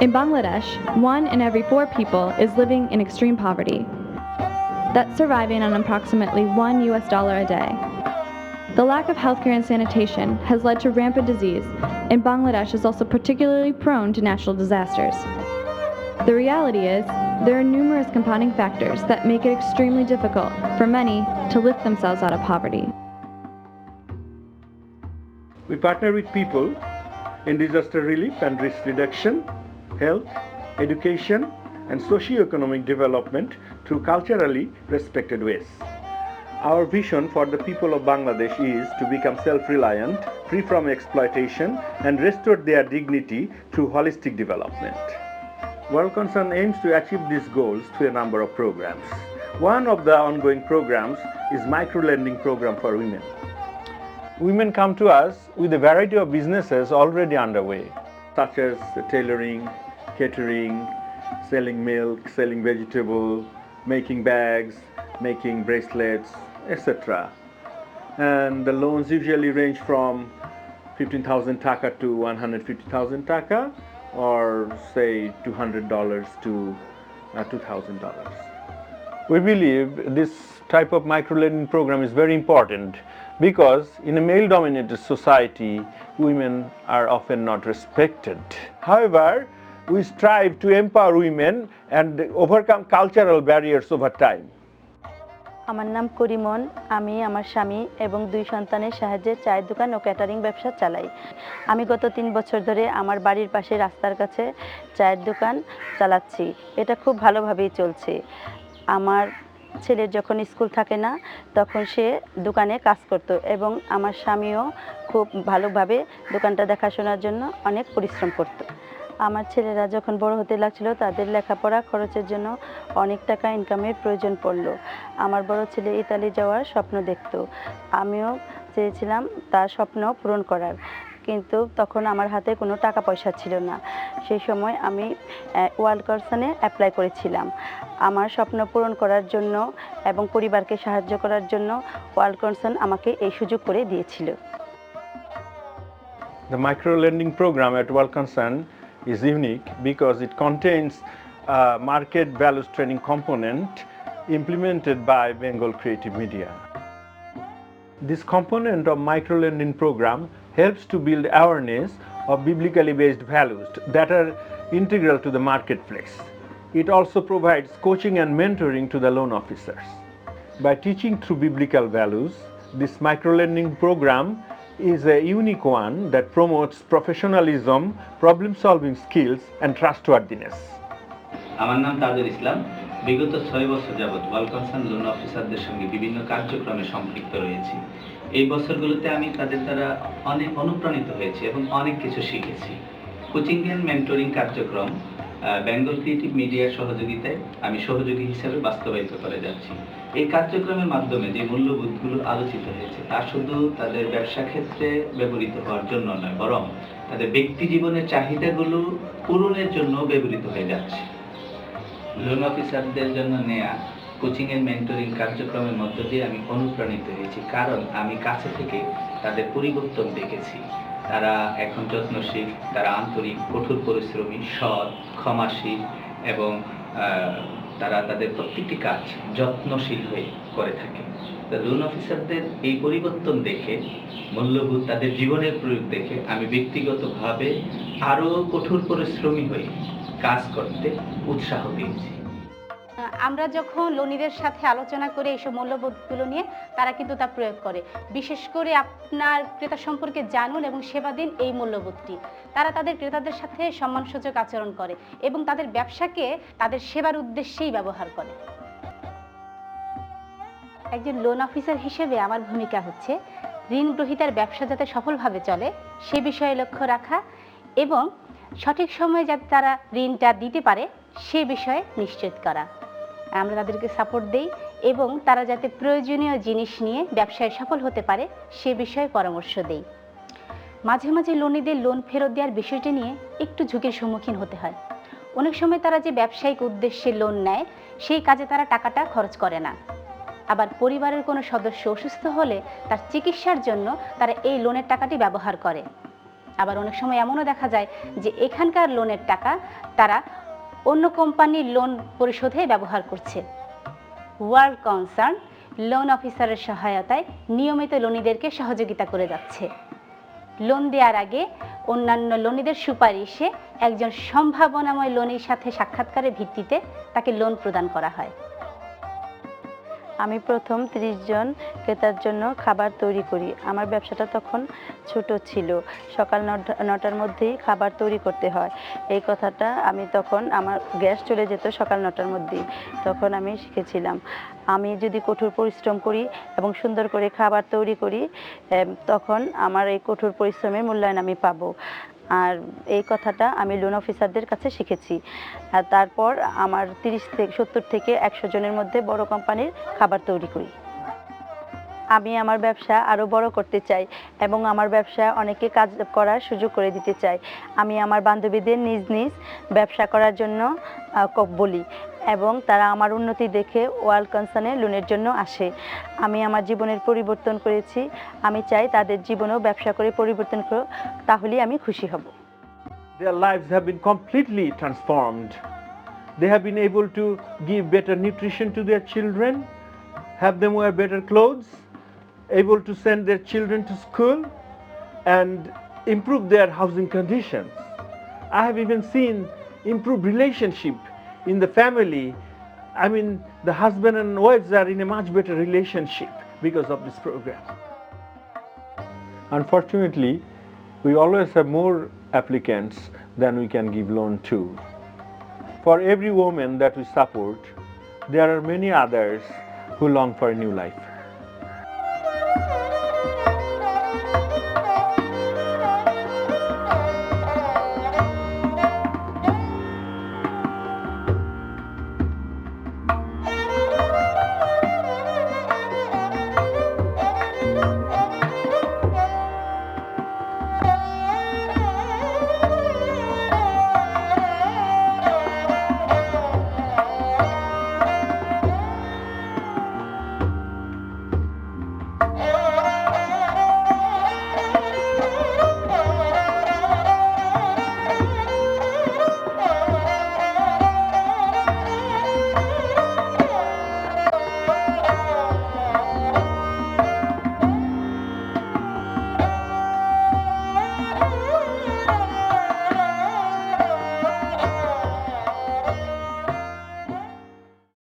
In Bangladesh, 1 in every 4 people is living in extreme poverty. That's surviving on approximately $1 a day. The lack of healthcare and sanitation has led to rampant disease, and Bangladesh is also particularly prone to natural disasters. The reality is, there are numerous compounding factors that make it extremely difficult for many to lift themselves out of poverty. We partner with people in disaster relief and risk reduction, health, education, and socio-economic development through culturally respected ways. Our vision for the people of Bangladesh is to become self-reliant, free from exploitation, and restore their dignity through holistic development. World Concern aims to achieve these goals through a number of programs. One of the ongoing programs is micro-lending program for women. Women come to us with a variety of businesses already underway, such as tailoring, catering, selling milk, selling vegetables, making bags, making bracelets, etc. And the loans usually range from 15,000 taka to 150,000 taka, or say $200 to $2,000. We believe this type of micro-lending program is very important because in a male-dominated society, women are often not respected. However, we strive to empower women and overcome cultural barriers over time. আমার নাম করিমন। আমি আমার স্বামী এবং 2 সন্তানের সাহায্যে চায়ের দোকান ও ক্যাটারিং ব্যবসা চালাই। আমি গত 3 বছর ধরে আমার বাড়ির পাশে রাস্তার কাছে চায়ের দোকান চালাচ্ছি। এটা খুব ভালোভাবেই চলছে। আমার ছেলের যখন স্কুল থাকে না তখন সে দোকানে কাজ করত এবং আমার স্বামীও খুব ভালোভাবে দোকানটা দেখাশোনার জন্য অনেক পরিশ্রম করত। আমার ছেলেরা যখন বড় হতে লাগছিল তাদের লেখাপড়া খরচের জন্য অনেক টাকা ইনকামের প্রয়োজন পড়ল। আমার বড় ছেলে ইতালি যাওয়ার স্বপ্ন দেখত, আমিও চেয়েছিলাম তার স্বপ্ন পূরণ করার, কিন্তু তখন আমার হাতে কোনো টাকা পয়সা ছিল না। সেই সময় আমি ওয়ার্ল্ড কনসার্নে অ্যাপ্লাই করেছিলাম। আমার স্বপ্ন পূরণ করার জন্য এবং পরিবারকে সাহায্য করার জন্য ওয়ার্ল্ড কনসার্ন আমাকে এই সুযোগ করে দিয়েছিল। The micro-lending program at World Concern is unique because it contains a market values training component implemented by Bengal Creative Media. This component of micro-lending program helps to build awareness of biblically based values that are integral to the marketplace. It also provides coaching and mentoring to the loan officers. By teaching through biblical values, this micro-lending program is a unique one that promotes professionalism, problem-solving skills, and trustworthiness. আমার নাম তাজুল ইসলাম। বিগত 6 বছর যাবৎ world concern loan অফিসারদের সঙ্গে বিভিন্ন কার্যক্রমে সম্পৃক্ত রয়েছি। এই বছরগুলোতে আমি তাদের দ্বারা অনেক অনুপ্রাণিত হয়েছি এবং অনেক কিছু শিখেছি। কোচিং এন্ড মেন্টরিং কার্যক্রম বেঙ্গল ক্রিয়েটিভ মিডিয়ার সহযোগিতায় আমি সহযোগী হিসেবে বাস্তবায়িত করে যাচ্ছি। এই কার্যক্রমের মাধ্যমে যে মূল্যবোধগুলো আলোচিত হয়েছে তা শুধু তাদের ব্যবসা ক্ষেত্রে ব্যবহৃত হওয়ার জন্য নয়, বরং তাদের ব্যক্তি জীবনের চাহিদাগুলো পূরণের জন্য ব্যবহৃত হয়ে যাচ্ছে। লোন অফিসারদের জন্য নেয়া কোচিং এন্ড মেন্টরিং কার্যক্রমের মধ্য দিয়ে আমি অনুপ্রাণিত হয়েছি, কারণ আমি কাছে থেকে তাদের পরিবর্তন দেখেছি। তারা এখন যত্নশীল, তারা আন্তরিক, কঠোর পরিশ্রমী, সৎ, ক্ষমাশীল এবং তারা তাদের প্রত্যেকটি কাজ যত্নশীল হয়ে করে থাকে। লোন অফিসারদের এই পরিবর্তন দেখে, মূল্যবোধ তাদের জীবনের প্রয়োগ দেখে আমি ব্যক্তিগতভাবে আরও কঠোর পরিশ্রমী হয়ে কাজ করতে উৎসাহ পেয়েছি। আমরা যখন লোনিদের সাথে আলোচনা করে এইসব মূল্যবোধগুলো নিয়ে তারা কিন্তু তা প্রয়োগ করে। বিশেষ করে আপনার ক্রেতা সম্পর্কে জানুন এবং সেবা দিন, এই মূল্যবোধটি তারা তাদের ক্রেতাদের সাথে সম্মানসূচক আচরণ করে এবং তাদের ব্যবসাকে তাদের সেবার উদ্দেশ্যেই ব্যবহার করে। একজন লোন অফিসার হিসেবে আমার ভূমিকা হচ্ছে ঋণ গ্রহীতার ব্যবসা যাতে সফলভাবে চলে সে বিষয়ে লক্ষ্য রাখা এবং সঠিক সময়ে যাতে তারা ঋণটা দিতে পারে সে বিষয়ে নিশ্চিত করা। আমরা তাদেরকে সাপোর্ট দেই এবং তারা যাতে প্রয়োজনীয় জিনিস নিয়ে ব্যবসায় সফল হতে পারে সে বিষয়ে পরামর্শ দেই। মাঝে মাঝে লোনিদের লোন ফেরত দেওয়ার বিষয়টি নিয়ে একটু ঝুঁকির সম্মুখীন হতে হয়। অনেক সময় তারা যে ব্যবসায়িক উদ্দেশ্যে লোন নেয় সেই কাজে তারা টাকাটা খরচ করে না। আবার পরিবারের কোনো সদস্য অসুস্থ হলে তার চিকিৎসার জন্য তারা এই লোনের টাকাটি ব্যবহার করে। আবার অনেক সময় এমনও দেখা যায় যে এখানকার লোনের টাকা তারা অন্য কোম্পানির লোন পরিশোধে ব্যবহার করছে। ওয়ার্ল্ড কনসার্ন লোন অফিসারের সহায়তায় নিয়মিত লোনিদেরকে সহযোগিতা করে যাচ্ছে। লোন দেওয়ার আগে অন্যান্য লোনিদের সুপারিশে একজন সম্ভাবনাময় লোনির সাথে সাক্ষাৎকারের ভিত্তিতে তাকে লোন প্রদান করা হয়। আমি প্রথম 30 জন ক্রেতার জন্য খাবার তৈরি করি। আমার ব্যবসাটা তখন ছোট ছিল, সকাল 9টার মধ্যেই খাবার তৈরি করতে হয়। এই কথাটা আমি তখন আমার গ্যাস চলে যেত সকাল 9টার মধ্যেই, তখন আমি শিখেছিলাম আমি যদি কঠোর পরিশ্রম করি এবং সুন্দর করে খাবার তৈরি করি তখন আমার এই কঠোর পরিশ্রমের মূল্যায়ন আমি পাবো। আর এই কথাটা আমি লোন অফিসারদের কাছে শিখেছি। আর তারপর আমার 70 থেকে 100 জনের মধ্যে বড় কোম্পানির খাবার তৈরি করি। আমি আমার ব্যবসা আরও বড় করতে চাই এবং আমার ব্যবসা অনেকে কাজ করার সুযোগ করে দিতে চাই। আমি আমার বান্ধবীদের নিজ নিজ ব্যবসা করার জন্য বলি এবং তারা আমার উন্নতি দেখে ওয়ার্ল্ড কনসার্নে লোনের জন্য আসে। আমি আমার জীবনের পরিবর্তন করেছি, আমি চাই তাদের জীবনেও ব্যবসা করে পরিবর্তন করো, তাহলেই আমি খুশি হব। Their lives have been completely transformed. They have been able to give better nutrition to their children, have them wear better clothes, able to send their children to school and improve their housing conditions. I have even seen improved relationship in the family. I mean, the husband and wives are in a much better relationship because of this program. Unfortunately, we always have more applicants than we can give loan to. For every woman that we support, there are many others who long for a new life.